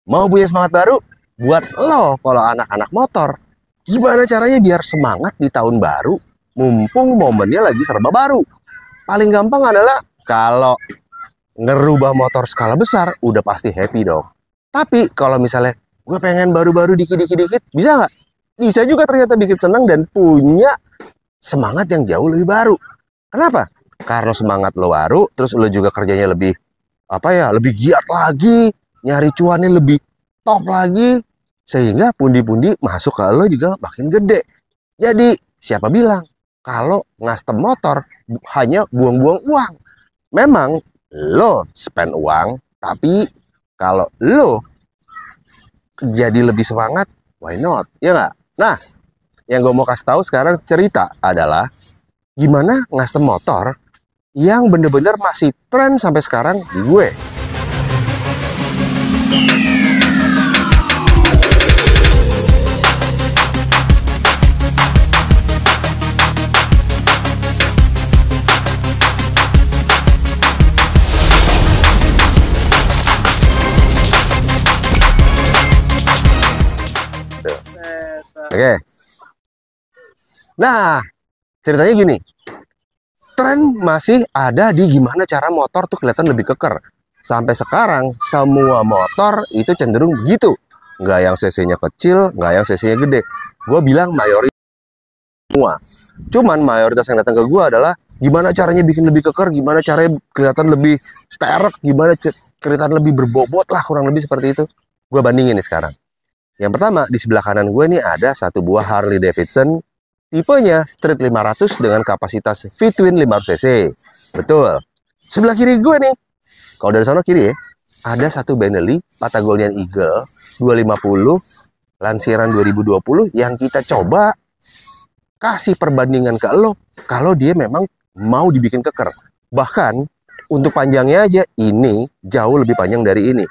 Mau punya semangat baru? Buat lo kalau anak-anak motor, gimana caranya biar semangat di tahun baru, mumpung momennya lagi serba baru? Paling gampang adalah kalau ngerubah motor skala besar, udah pasti happy dong. Tapi kalau misalnya gue pengen baru-baru dikit-dikit, bisa nggak? Bisa juga ternyata bikin senang dan punya semangat yang jauh lebih baru. Kenapa? Karena semangat lo baru, terus lo juga kerjanya lebih lebih giat lagi, nyari cuannya lebih top lagi, sehingga pundi-pundi masuk ke lo juga makin gede. Jadi siapa bilang kalau ngastem motor hanya buang-buang uang? Memang lo spend uang, tapi kalau lo jadi lebih semangat, why not? Ya nggak? Nah, yang gue mau kasih tahu sekarang cerita adalah gimana ngastem motor yang bener-bener masih tren sampai sekarang gue. Oke. Nah, ceritanya gini. Tren masih ada di gimana cara motor tuh kelihatan lebih keker. Sampai sekarang, semua motor itu cenderung begitu. Nggak yang cc-nya kecil, nggak yang cc-nya gede. Gue bilang mayoritas semua. Cuman mayoritas yang datang ke gue adalah gimana caranya bikin lebih keker, gimana caranya kelihatan lebih sterek, gimana kelihatan lebih berbobot lah, kurang lebih seperti itu. Gue bandingin nih sekarang. Yang pertama, di sebelah kanan gue nih ada satu buah Harley Davidson tipenya Street 500 dengan kapasitas V-twin 500 cc. Betul. Sebelah kiri gue nih, kalau dari sana kiri ya, ada satu Benelli Patagonian Eagle 250 lansiran 2020 yang kita coba kasih perbandingan ke lo kalau dia memang mau dibikin keker. Bahkan untuk panjangnya aja ini jauh lebih panjang dari ini.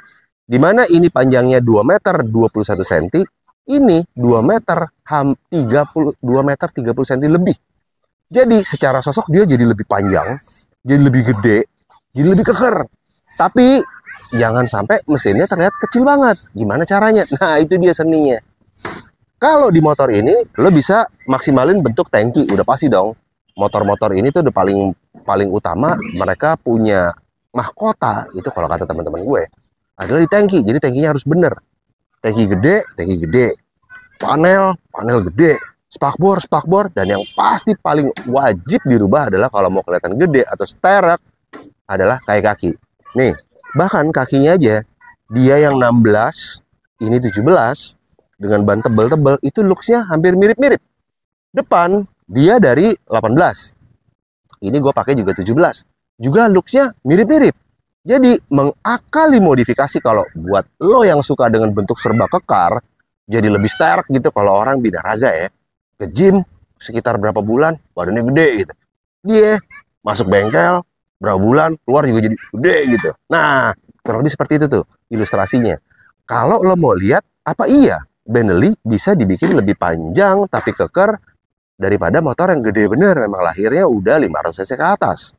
Dimana ini panjangnya 2 meter 21 cm, ini 2 meter 2 meter 30 cm lebih. Jadi secara sosok dia jadi lebih panjang, jadi lebih gede, jadi lebih keker. Tapi jangan sampai mesinnya terlihat kecil banget. Gimana caranya? Nah, itu dia seninya. Kalau di motor ini lo bisa maksimalin bentuk tangki, udah pasti dong. Motor-motor ini tuh udah paling utama mereka punya mahkota itu kalau kata teman-teman gue adalah di tangki. Jadi tangkinya harus bener. Tangki gede, panel gede, spakbor, dan yang pasti paling wajib dirubah adalah kalau mau kelihatan gede atau sterek adalah kaki. Nih, bahkan kakinya aja dia yang 16, ini 17 dengan ban tebel-tebel itu looksnya hampir mirip-mirip. Depan dia dari 18. Ini gue pakai juga 17. Juga looksnya mirip-mirip. Jadi mengakali modifikasi kalau buat lo yang suka dengan bentuk serba kekar, jadi lebih sterk gitu kalau orang binaraga ya. Ke gym sekitar berapa bulan, badannya gede gitu. Dia masuk bengkel, berapa bulan, keluar juga jadi gede gitu. Nah, kurang lebih seperti itu tuh ilustrasinya. Kalau lo mau lihat, apa iya Benelli bisa dibikin lebih panjang tapi keker daripada motor yang gede bener, memang lahirnya udah 500 cc ke atas.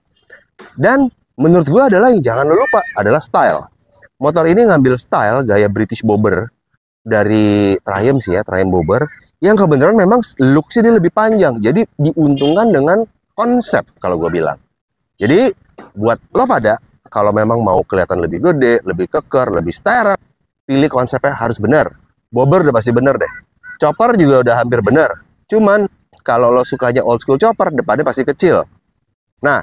Dan menurut gue adalah yang jangan lo lupa adalah style. Motor ini ngambil style gaya British Bobber dari Triumph sih ya, Triumph Bobber, yang kebenaran memang looks-nya dia lebih panjang. Jadi diuntungkan dengan konsep kalau gue bilang. Jadi buat lo pada kalau memang mau kelihatan lebih gede, lebih keker, lebih sterek, pilih konsepnya harus benar. Bobber udah pasti bener deh. Chopper juga udah hampir bener. Cuman kalau lo sukanya old school chopper, depannya pasti kecil. Nah,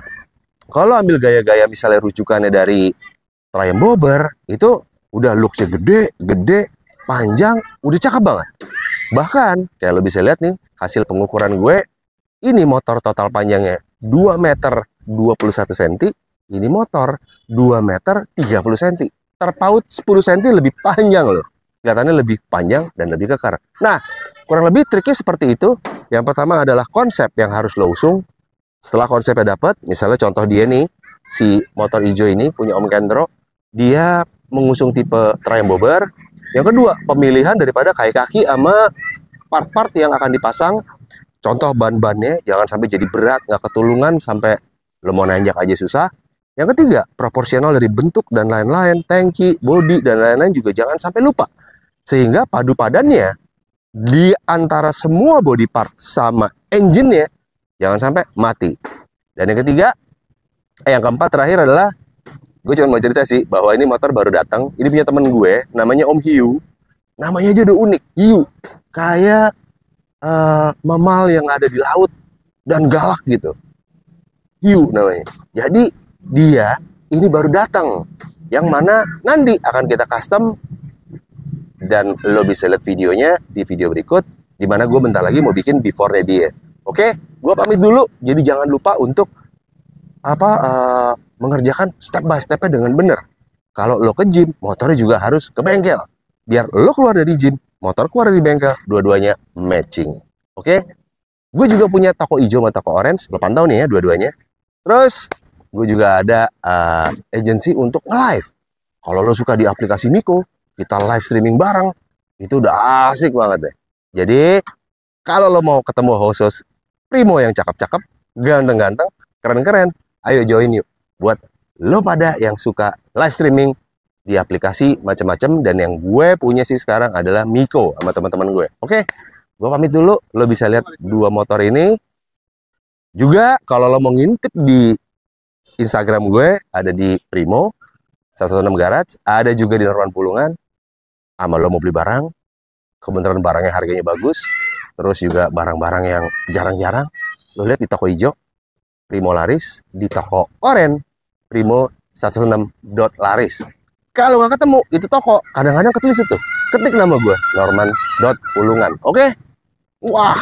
kalau ambil gaya-gaya misalnya rujukannya dari Triumph Bobber, itu udah looks-nya gede, panjang, udah cakep banget. Bahkan, kayak lo bisa lihat nih, hasil pengukuran gue, ini motor total panjangnya 2 meter 21 cm, ini motor 2 meter 30 cm. Terpaut 10 cm lebih panjang loh. Kelihatannya lebih panjang dan lebih kekar. Nah, kurang lebih triknya seperti itu. Yang pertama adalah konsep yang harus lo usung. Setelah konsepnya dapat, misalnya contoh dia nih, si motor hijau ini punya Om Kendro, dia mengusung tipe Triumph Bobber. Yang kedua, pemilihan daripada kaki sama part-part yang akan dipasang. Contoh ban-bannya jangan sampai jadi berat, nggak ketulungan sampai lo mau nanjak aja susah. Yang ketiga, proporsional dari bentuk dan lain-lain, tangki, bodi, dan lain-lain juga jangan sampai lupa. Sehingga padu padannya di antara semua body part sama engine-nya jangan sampai mati. Dan yang ketiga, yang keempat terakhir adalah, gue cuma mau cerita sih bahwa ini motor baru datang. Ini punya temen gue, namanya Om Hiu. Namanya aja udah unik, Hiu. Kayak mamal yang ada di laut dan galak gitu. Hiu namanya. Jadi dia ini baru datang, yang mana nanti akan kita custom, dan lo bisa lihat videonya di video berikut, dimana gue bentar lagi mau bikin before-nya dia. Oke, gue pamit dulu. Jadi jangan lupa untuk mengerjakan step by step-nya dengan benar. Kalau lo ke gym, motornya juga harus ke bengkel. Biar lo keluar dari gym, motor keluar dari bengkel, dua-duanya matching. Oke? Gue juga punya toko hijau sama toko orange, lo pantau nih ya dua-duanya. Terus gue juga ada agensi untuk nge-live. Kalau lo suka di aplikasi Miko, kita live streaming bareng, itu udah asik banget deh. Jadi kalau lo mau ketemu host primo yang cakep-cakep, ganteng-ganteng, keren-keren, ayo join yuk. Buat lo pada yang suka live streaming di aplikasi macam-macam, dan yang gue punya sih sekarang adalah Miko sama teman-teman gue. Oke, gue pamit dulu. Lo bisa lihat dua motor ini. Juga kalau lo mau ngintip di Instagram gue, ada di Primo 16 Garage, ada juga di Norman Pulungan. Sama lo mau beli barang, kebenaran barangnya harganya bagus, terus juga barang-barang yang jarang-jarang, lo lihat di toko hijau Primo Laris, di toko oren Primo 116.laris. Kalau nggak ketemu itu toko, kadang-kadang ketulis itu, ketik nama gue Norman.Pulungan. Oke? Wah.